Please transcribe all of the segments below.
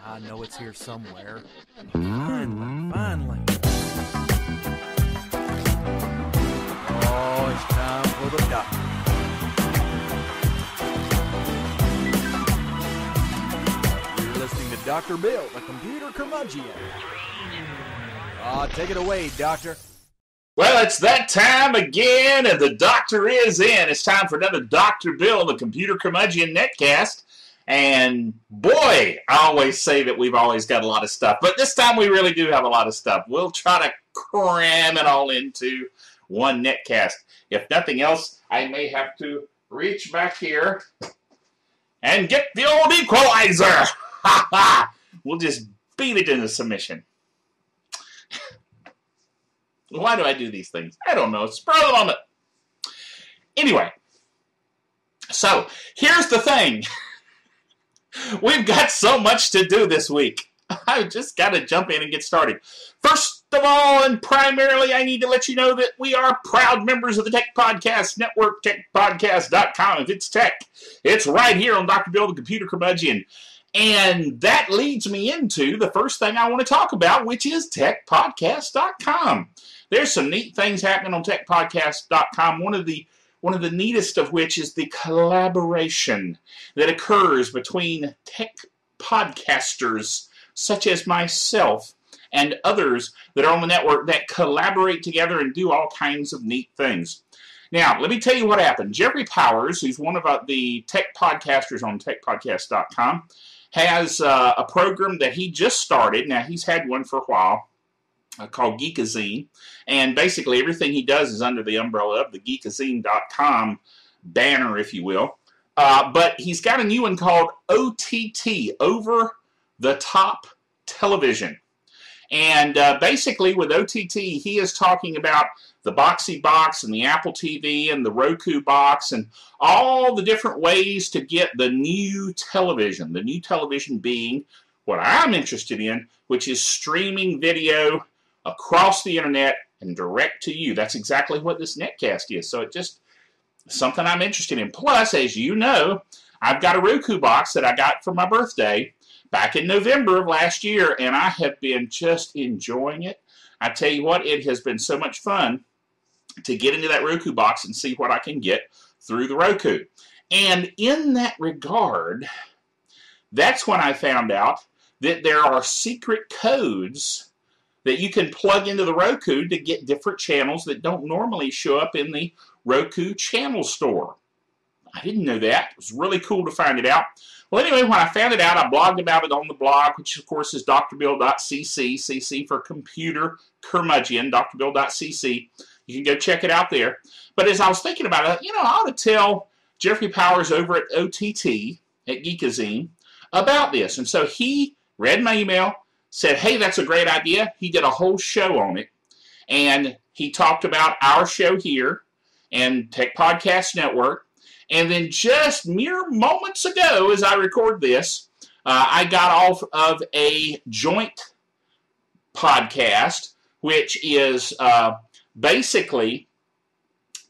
I know it's here somewhere. Finally. Oh, it's time for the doctor. You're listening to Dr. Bill, the computer curmudgeon. Take it away, Doctor. Well, it's that time again, and the doctor is in. It's time for another Dr. Bill, the computer curmudgeon netcast. And boy, I always say that we've always got a lot of stuff, but this time we really do have a lot of stuff. We'll try to cram it all into one netcast. If nothing else, I may have to reach back here and get the old Equalizer. Ha ha! We'll just beat it into submission. Why do I do these things? I don't know. Spur of the moment. Anyway, so here's the thing. We've got so much to do this week. I've just got to jump in and get started. First of all, and primarily, I need to let you know that we are proud members of the Techpodcasts Network, Techpodcast.com. If it's tech, it's right here on Dr. Bill, the computer curmudgeon. And that leads me into the first thing I want to talk about, which is Techpodcast.com. There's some neat things happening on Techpodcast.com. One of the neatest of which is the collaboration that occurs between tech podcasters such as myself and others that are on the network that collaborate together and do all kinds of neat things. Now, let me tell you what happened. Jeffrey Powers, who's one of the tech podcasters on techpodcast.com, has a program that he just started. Now, he's had one for a while called Geekazine, and basically everything he does is under the umbrella of the Geekazine.com banner, if you will. But he's got a new one called OTT, Over the Top Television. And basically with OTT, he is talking about the Boxy Box and the Apple TV and the Roku box and all the different ways to get the new television. The new television being what I'm interested in, which is streaming video across the internet and direct to you. That's exactly what this netcast is. So it's just something I'm interested in. Plus, as you know, I've got a Roku box that I got for my birthday back in November of last year, and I have been just enjoying it. I tell you what, it has been so much fun to get into that Roku box and see what I can get through the Roku. And in that regard, that's when I found out that there are secret codes that you can plug into the Roku to get different channels that don't normally show up in the Roku channel store. I didn't know that. It was really cool to find it out. Well, anyway, when I found it out, I blogged about it on the blog, which, of course, is drbill.cc, CC for computer curmudgeon, drbill.cc. You can go check it out there. But as I was thinking about it, I ought to tell Jeffrey Powers over at OTT, at Geekazine, about this. And so he read my email, said, hey, that's a great idea. He did a whole show on it. And he talked about our show here and Tech Podcast Network. And then just mere moments ago, as I record this, I got off of a joint podcast, which is basically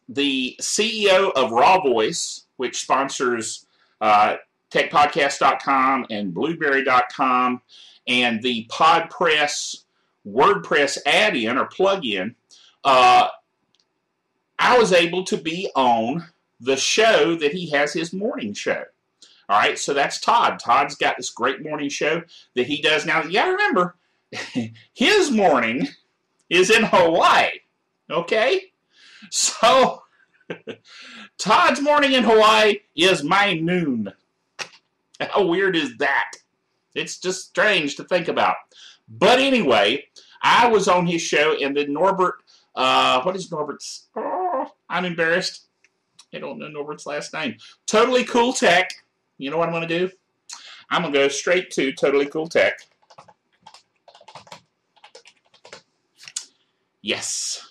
the CEO of Raw Voice, which sponsors techpodcast.com and blueberry.com, and the PodPress WordPress add-in or plug-in. I was able to be on the show that he has, his morning show. All right, so that's Todd. Todd's got this great morning show that he does now. You got to remember, his morning is in Hawaii, okay? So, Todd's morning in Hawaii is my noon. How weird is that? It's just strange to think about. But anyway, I was on his show, and then Norbert, what is Norbert's? Oh, I'm embarrassed. I don't know Norbert's last name. Totally Cool Tech. You know what I'm going to do? I'm going to go straight to Totally Cool Tech. Yes.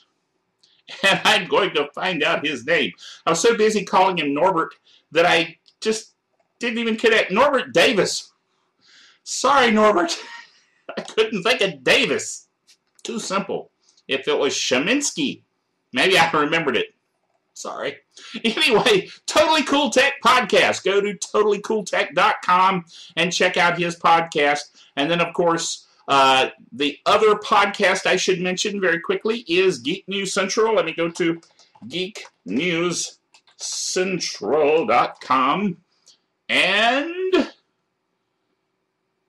And I'm going to find out his name. I was so busy calling him Norbert that I just didn't even connect. Norbert Davis. Sorry, Norbert. I couldn't think of Davis. Too simple. If it was Sheminsky, maybe I remembered it. Sorry. Anyway, Totally Cool Tech Podcast. Go to totallycooltech.com and check out his podcast. And then, of course, the other podcast I should mention very quickly is Geek News Central. Let me go to geeknewscentral.com. And,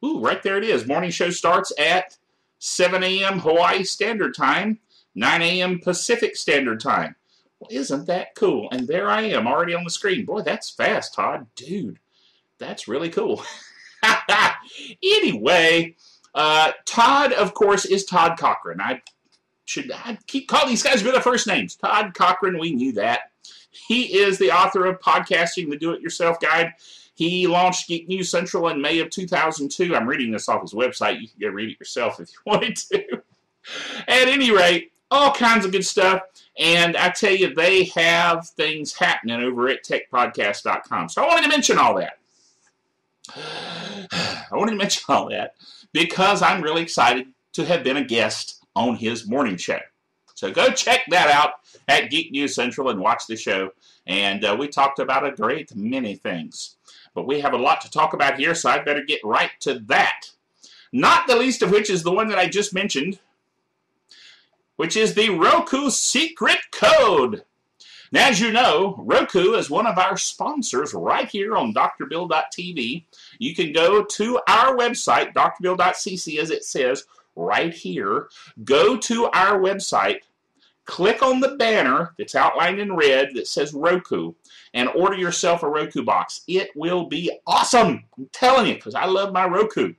right there it is. Morning show starts at 7 a.m. Hawaii Standard Time, 9 a.m. Pacific Standard Time. Well, isn't that cool? And there I am, already on the screen. Boy, that's fast, Todd. Dude, that's really cool. Anyway, Todd, of course, is Todd Cochran. I keep calling these guys by their first names. Todd Cochran, we knew that. He is the author of Podcasting, the Do-It-Yourself Guide. He launched Geek News Central in May of 2002. I'm reading this off his website. You can go read it yourself if you wanted to. At any rate, all kinds of good stuff. And I tell you, they have things happening over at techpodcasts.com. So I wanted to mention all that. Because I'm really excited to have been a guest on his morning show. So go check that out at Geek News Central and watch the show. And we talked about a great many things. But we have a lot to talk about here, so I better get right to that. Not the least of which is the one that I just mentioned, which is the Roku Secret Code. Now, as you know, Roku is one of our sponsors right here on drbill.tv. You can go to our website, drbill.cc, as it says right here. Go to our website, click on the banner that's outlined in red that says Roku, and order yourself a Roku box. It will be awesome. I'm telling you, because I love my Roku.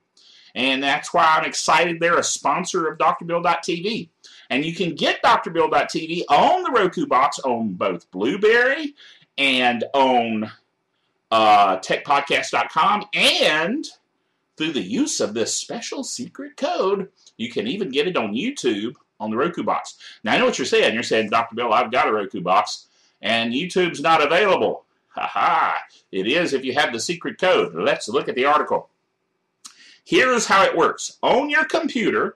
And that's why I'm excited they're a sponsor of drbill.tv. And you can get drbill.tv on the Roku box on both Blueberry and on techpodcast.com. And through the use of this special secret code, you can even get it on YouTube on the Roku box. Now, I know what you're saying. You're saying, Dr. Bill, I've got a Roku box, and YouTube's not available. Ha-ha. It is if you have the secret code. Let's look at the article. Here's how it works. On your computer,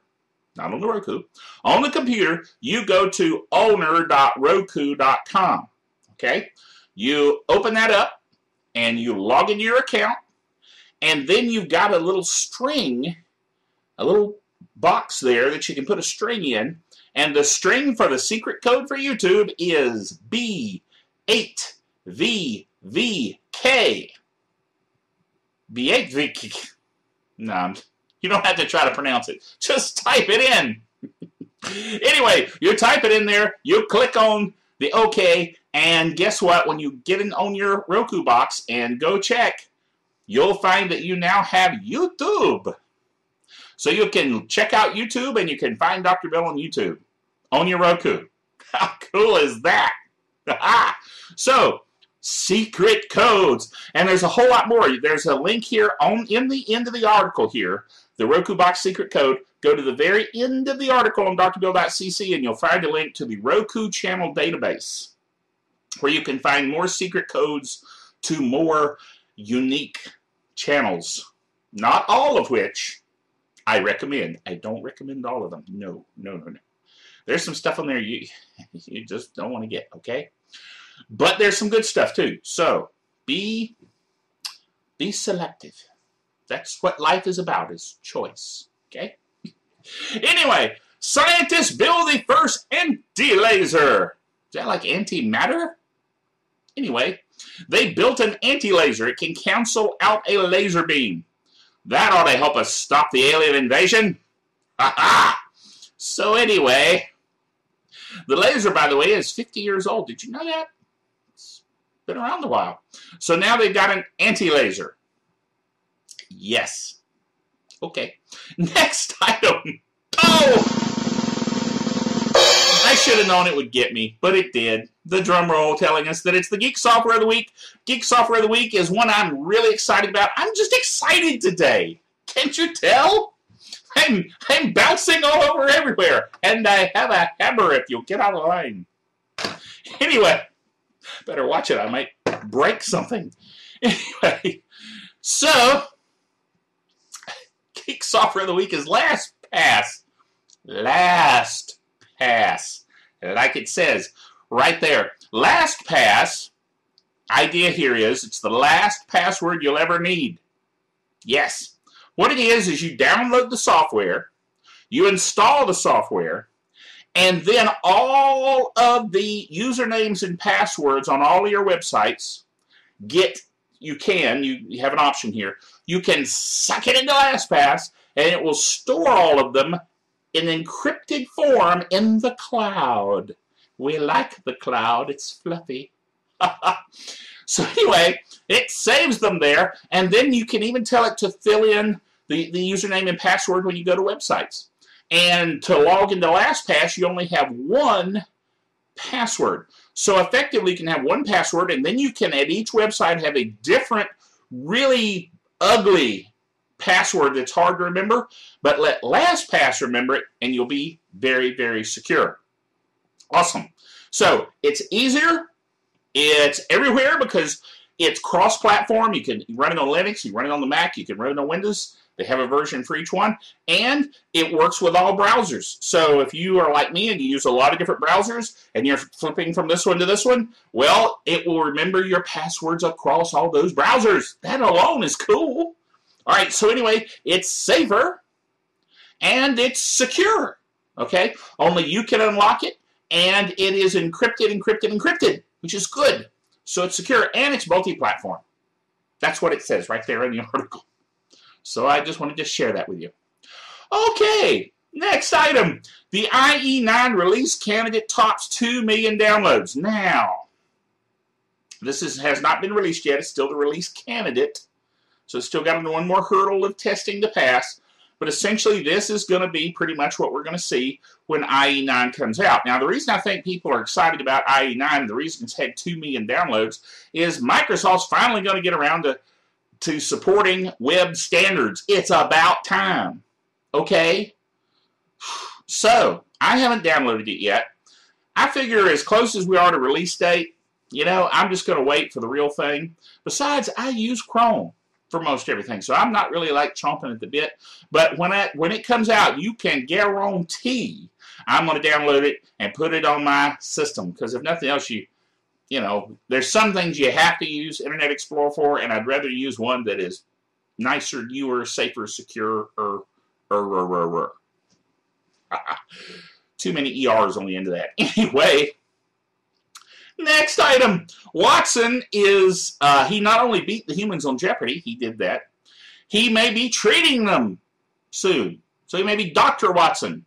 not on the Roku, on the computer, you go to owner.roku.com. Okay? You open that up, and you log into your account, and then you've got a little string, a little box there that you can put a string in, and the string for the secret code for YouTube is B8VVK. B8VK. No, you don't have to try to pronounce it. Just type it in. Anyway, you type it in there, you click on the OK, and guess what? When you get in on your Roku box and go check, you'll find that you now have YouTube. So you can check out YouTube and you can find Dr. Bill on YouTube on your Roku. How cool is that? So, secret codes. And there's a whole lot more. There's a link here in the end of the article here, the Roku Box secret code. Go to the very end of the article on drbill.cc and you'll find a link to the Roku channel database where you can find more secret codes to more unique channels. Not all of which I recommend. I don't recommend all of them. No. There's some stuff on there you just don't want to get, okay? But there's some good stuff too. So be selective. That's what life is about, is choice, okay? Anyway, scientists build the first antilaser. Is that like antimatter? Anyway, they built an antilaser. It can cancel out a laser beam. That ought to help us stop the alien invasion. Ha-ha! So anyway, the laser, by the way, is 50 years old. Did you know that? It's been around a while. So now they've got an anti-laser. Yes. Okay. Next item. Oh! I should have known it would get me, but it did. The drum roll telling us that it's the Geek Software of the Week. Geek Software of the Week is one I'm really excited about. I'm just excited today. Can't you tell? I'm bouncing all over everywhere, and I have a hammer if you'll get out of line. Anyway, better watch it. I might break something. Anyway, so Geek Software of the Week is LastPass. LastPass, like it says right there. LastPass, idea here is it's the last password you'll ever need. Yes. What it is you download the software, you install the software, and then all of the usernames and passwords on all of your websites you have an option here. You can suck it into LastPass, and it will store all of them in encrypted form in the cloud. We like the cloud. It's fluffy. So anyway, it saves them there, and then you can even tell it to fill in the username and password when you go to websites. And to log into LastPass, you only have one password. So effectively, you can have one password, and then you can, at each website, have a different, really ugly password that's hard to remember, but let LastPass remember it, and you'll be very, very secure. Awesome. So it's easier. It's everywhere because it's cross-platform. You can run it on Linux, you can run it on the Mac, you can run it on Windows. They have a version for each one, and it works with all browsers. So if you are like me and you use a lot of different browsers and you're flipping from this one to this one, well, it will remember your passwords across all those browsers. That alone is cool. All right, so anyway, it's safer and it's secure, okay? Only you can unlock it, and it is encrypted, which is good. So it's secure and it's multi-platform. That's what it says right there in the article. So I just wanted to share that with you. Okay, next item. The IE9 Release Candidate tops 2 million downloads. Now, this has not been released yet. It's still the Release Candidate. So it's still got one more hurdle of testing to pass. But essentially, this is going to be pretty much what we're going to see when IE9 comes out. Now, the reason I think people are excited about IE9, the reason it's had 2 million downloads, is Microsoft's finally going to get around to supporting web standards. It's about time. Okay? So, I haven't downloaded it yet. I figure as close as we are to release date, you know, I'm just going to wait for the real thing. Besides, I use Chrome for most everything, so I'm not really like chomping at the bit. But when it comes out, you can guarantee I'm going to download it and put it on my system, because if nothing else, you know, there's some things you have to use Internet Explorer for, and I'd rather use one that is nicer, newer, safer, secure, Too many ERs on the end of that. Anyway, next item. Watson is, he not only beat the humans on Jeopardy, he did that, he may be treating them soon. So he may be Dr. Watson.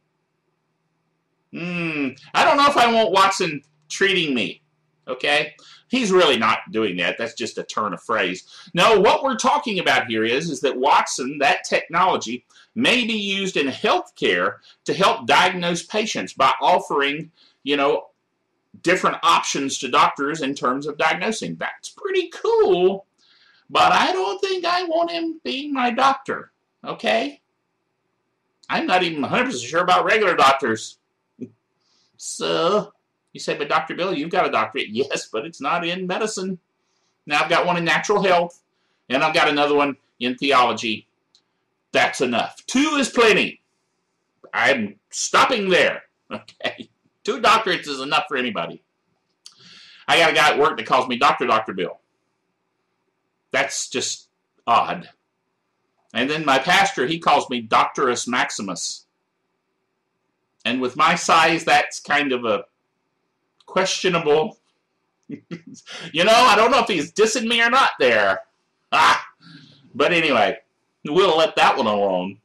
I don't know if I want Watson treating me. Okay? He's really not doing that. That's just a turn of phrase. No, what we're talking about here is that Watson, that technology, may be used in healthcare to help diagnose patients by offering, you know, different options to doctors in terms of diagnosing. That's pretty cool, but I don't think I want him being my doctor. Okay? I'm not even 100% sure about regular doctors. So, you say, but Dr. Bill, you've got a doctorate. Yes, but it's not in medicine. Now I've got one in natural health, and I've got another one in theology. That's enough. 2 is plenty. I'm stopping there. Okay? 2 doctorates is enough for anybody. I got a guy at work that calls me Dr. Bill. That's just odd. And then my pastor, he calls me Doctorus Maximus. And with my size, that's kind of a questionable. You know, I don't know if he's dissing me or not there. But anyway, we'll let that one alone.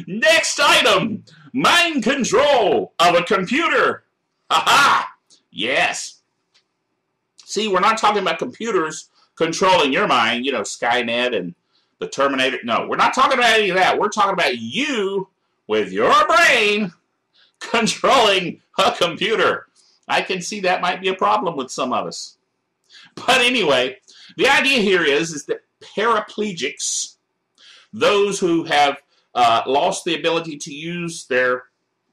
Next item. Mind control of a computer. Ha-ha! Yes. See, we're not talking about computers controlling your mind, you know, Skynet and the Terminator. No, we're not talking about any of that. We're talking about you with your brain controlling a computer. I can see that might be a problem with some of us. But anyway, the idea here is that paraplegics, those who have lost the ability to use their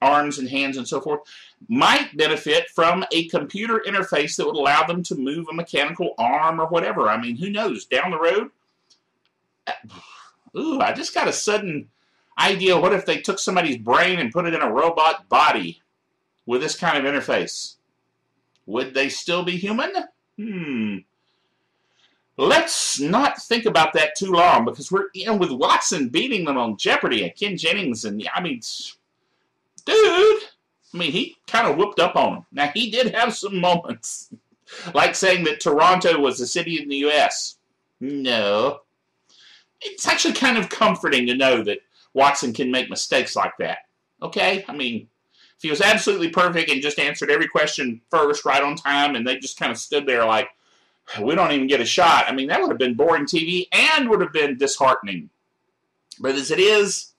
arms and hands and so forth, might benefit from a computer interface that would allow them to move a mechanical arm or whatever. I mean, who knows? Down the road? Ooh, I just got a sudden idea. What if they took somebody's brain and put it in a robot body with this kind of interface? Would they still be human? Let's not think about that too long, because we're, with Watson beating them on Jeopardy and Ken Jennings, and dude, he kind of whooped up on him. Now, he did have some moments, like saying that Toronto was a city in the U.S. No. It's actually kind of comforting to know that Watson can make mistakes like that. Okay? If he was absolutely perfect and just answered every question first, right on time, and they just kind of stood there like, we don't even get a shot, that would have been boring TV and would have been disheartening. But as it is,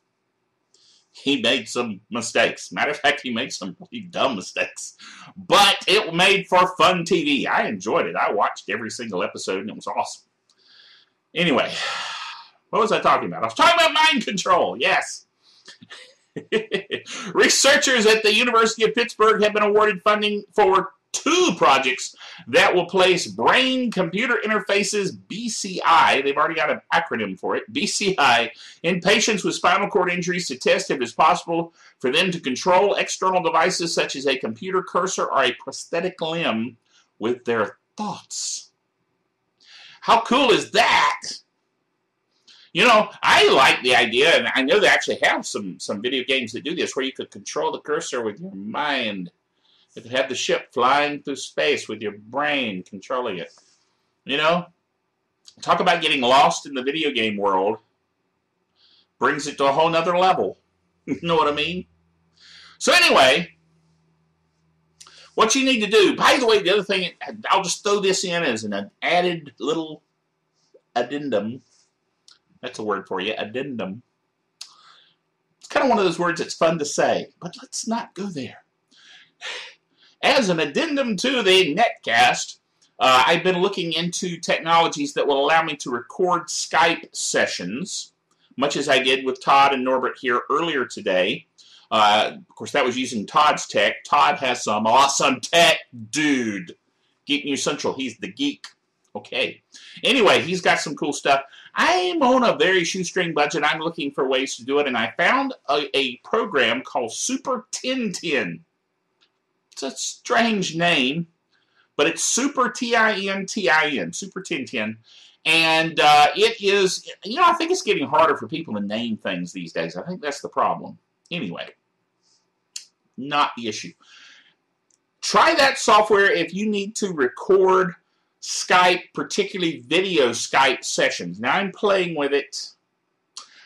he made some mistakes. Matter of fact, he made some really dumb mistakes. But it made for fun TV. I enjoyed it. I watched every single episode, and it was awesome. Anyway, what was I talking about? I was talking about mind control, yes. Researchers at the University of Pittsburgh have been awarded funding for 2 projects that will place brain-computer interfaces, BCI, they've already got an acronym for it, BCI, in patients with spinal cord injuries to test if it's possible for them to control external devices such as a computer cursor or a prosthetic limb with their thoughts. How cool is that? I like the idea, and I know they actually have some video games that do this, where you could control the cursor with your mind. You could have the ship flying through space with your brain controlling it. Talk about getting lost in the video game world. Brings it to a whole nother level. You know what I mean? So anyway, what you need to do, by the way, the other thing, I'll just throw this in as an added little addendum. That's a word for you, addendum. It's kind of one of those words that's fun to say, but let's not go there. As an addendum to the NETCAST, I've been looking into technologies that will allow me to record Skype sessions, much as I did with Todd and Norbert here earlier today. Of course, that was using Todd's tech. Todd has some awesome tech, dude. Geek News Central, he's the geek. Okay. Anyway, he's got some cool stuff. I'm on a very shoestring budget. I'm looking for ways to do it, and I found a program called Super 1010. It's a strange name, but it's Super TIN, Super 1010. And it is, I think it's getting harder for people to name things these days. I think that's the problem. Anyway, not the issue. Try that software if you need to record Skype, particularly video Skype sessions. Now, I'm playing with it.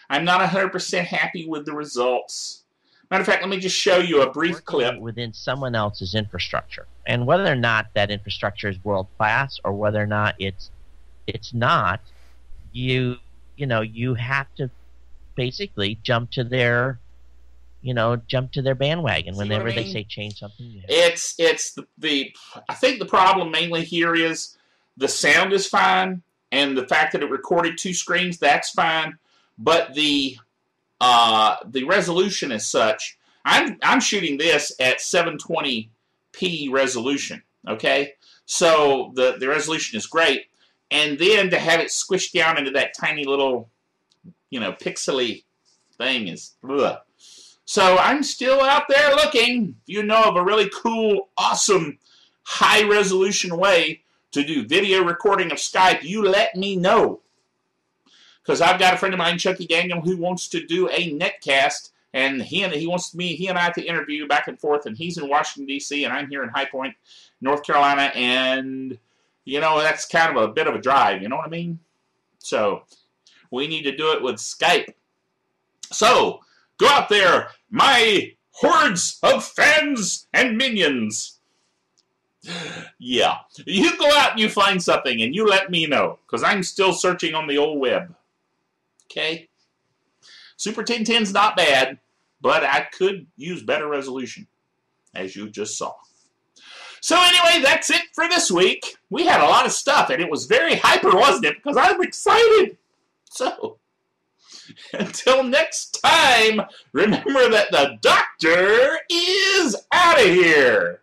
I'm not 100% happy with the results. Matter of fact, let me just show you a brief clip. Within someone else's infrastructure. And whether or not that infrastructure is world-class or whether or not it's not, you have to basically jump to their bandwagon whenever they say change something. It's I think the problem mainly here is the sound is fine, and the fact that it recorded 2 screens, that's fine, but the resolution is such. I'm shooting this at 720p resolution, okay? So the resolution is great, and then to have it squished down into that tiny little, pixely thing is, ugh. So I'm still out there looking. If you know of a really cool, awesome, high-resolution way to do video recording of Skype, you let me know. Because I've got a friend of mine, Chucky Daniel, who wants to do a NETCAST, and he and I to interview back and forth, and he's in Washington, D.C., and I'm here in High Point, North Carolina, and, that's kind of a bit of a drive, you know what I mean? So, we need to do it with Skype. So, go out there, my hordes of fans and minions. Yeah. You go out and you find something, and you let me know, because I'm still searching on the old web. Okay? Super 1010's not bad, but I could use better resolution, as you just saw. So anyway, that's it for this week. We had a lot of stuff, and it was very hyper, wasn't it? Because I'm excited. So, until next time, remember that the doctor is out of here.